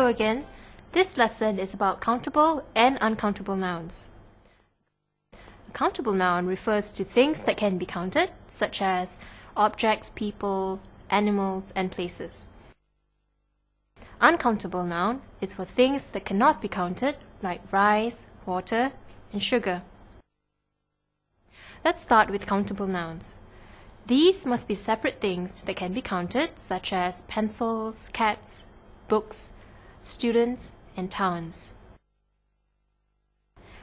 Hello again. This lesson is about countable and uncountable nouns. A countable noun refers to things that can be counted, such as objects, people, animals, and places. Uncountable noun is for things that cannot be counted, like rice, water, and sugar. Let's start with countable nouns. These must be separate things that can be counted, such as pencils, cats, books, students, and towns.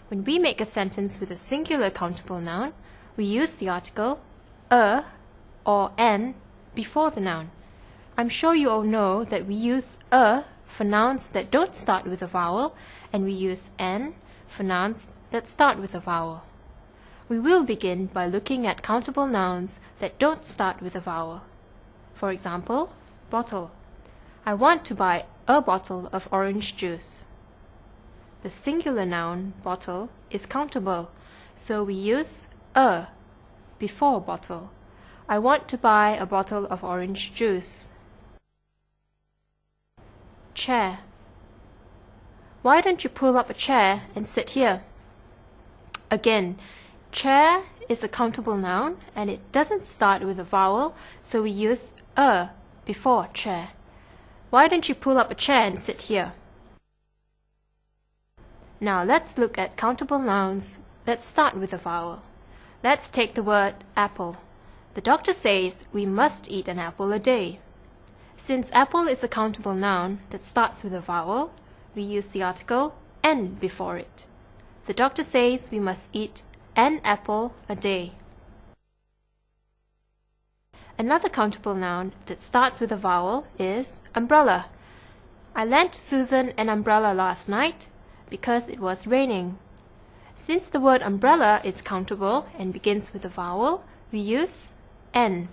When we make a sentence with a singular countable noun, we use the article a or an before the noun. I'm sure you all know that we use a for nouns that don't start with a vowel, and we use an for nouns that start with a vowel. We will begin by looking at countable nouns that don't start with a vowel. For example, bottle. I want to buy a bottle of orange juice. The singular noun, bottle, is countable, so we use a before bottle. I want to buy a bottle of orange juice. Chair. Why don't you pull up a chair and sit here? Again, chair is a countable noun and it doesn't start with a vowel, so we use a before chair. Why don't you pull up a chair and sit here? Now let's look at countable nouns that start with a vowel. Let's take the word apple. The doctor says we must eat an apple a day. Since apple is a countable noun that starts with a vowel, we use the article an before it. The doctor says we must eat an apple a day. Another countable noun that starts with a vowel is umbrella. I lent Susan an umbrella last night because it was raining. Since the word umbrella is countable and begins with a vowel, we use an.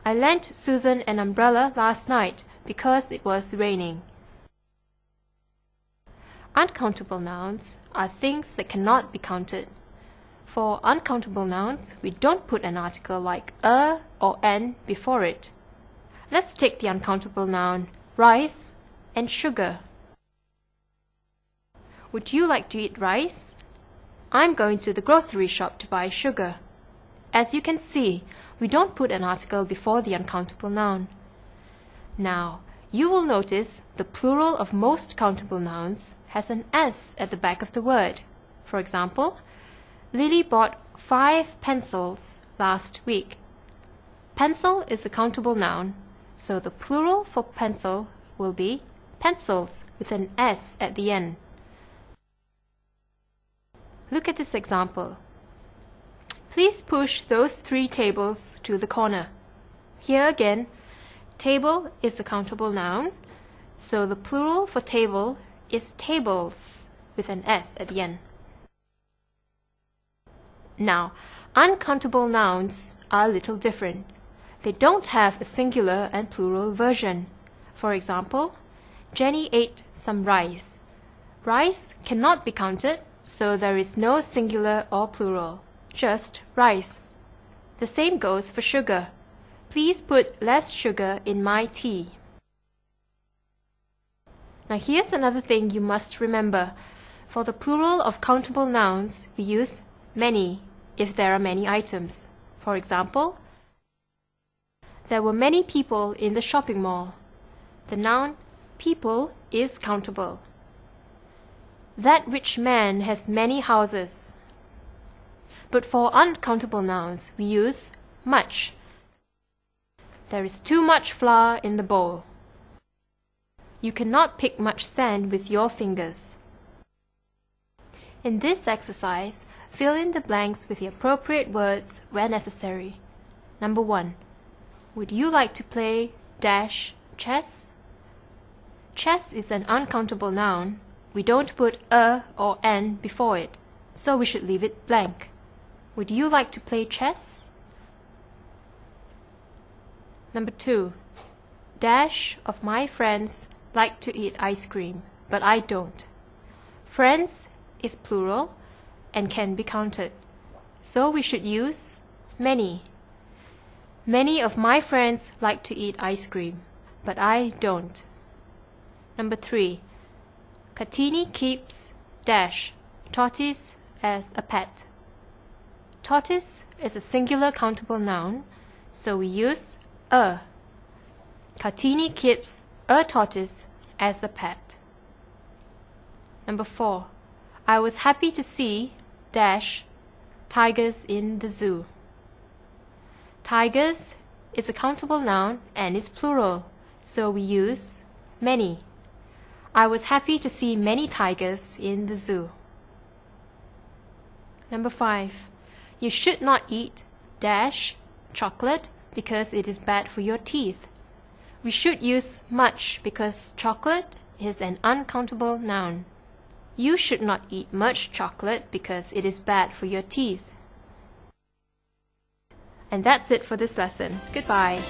I lent Susan an umbrella last night because it was raining. Uncountable nouns are things that cannot be counted. For uncountable nouns, we don't put an article like a or an before it. Let's take the uncountable noun rice and sugar. Would you like to eat rice? I'm going to the grocery shop to buy sugar. As you can see, we don't put an article before the uncountable noun. Now, you will notice the plural of most countable nouns has an S at the back of the word. For example, Lily bought 5 pencils last week. Pencil is a countable noun, so the plural for pencil will be pencils with an S at the end. Look at this example. Please push those 3 tables to the corner. Here again, table is a countable noun, so the plural for table is tables with an S at the end. Now, uncountable nouns are a little different. They don't have a singular and plural version. For example, Jenny ate some rice. Rice cannot be counted, so there is no singular or plural, just rice. The same goes for sugar. Please put less sugar in my tea. Now here's another thing you must remember. For the plural of countable nouns, we use many if there are many items. For example, there were many people in the shopping mall. The noun people is countable. That rich man has many houses. But for uncountable nouns, we use much. There is too much flour in the bowl. You cannot pick much sand with your fingers. In this exercise, fill in the blanks with the appropriate words where necessary. Number 1. Would you like to play dash chess? Chess is an uncountable noun. We don't put a or an before it, so we should leave it blank. Would you like to play chess? Number 2. Dash of my friends like to eat ice cream, but I don't. Friends is plural and can be counted, so we should use many. Many of my friends like to eat ice cream, but I don't. Number 3. Katini keeps dash tortoise as a pet. Tortoise is a singular countable noun, so we use a. Katini keeps a tortoise as a pet. Number 4. I was happy to see dash tigers in the zoo. Tigers is a countable noun and is plural, so we use many. I was happy to see many tigers in the zoo. Number 5. You should not eat dash chocolate because it is bad for your teeth. We should use much because chocolate is an uncountable noun. You should not eat much chocolate because it is bad for your teeth. And that's it for this lesson. Goodbye.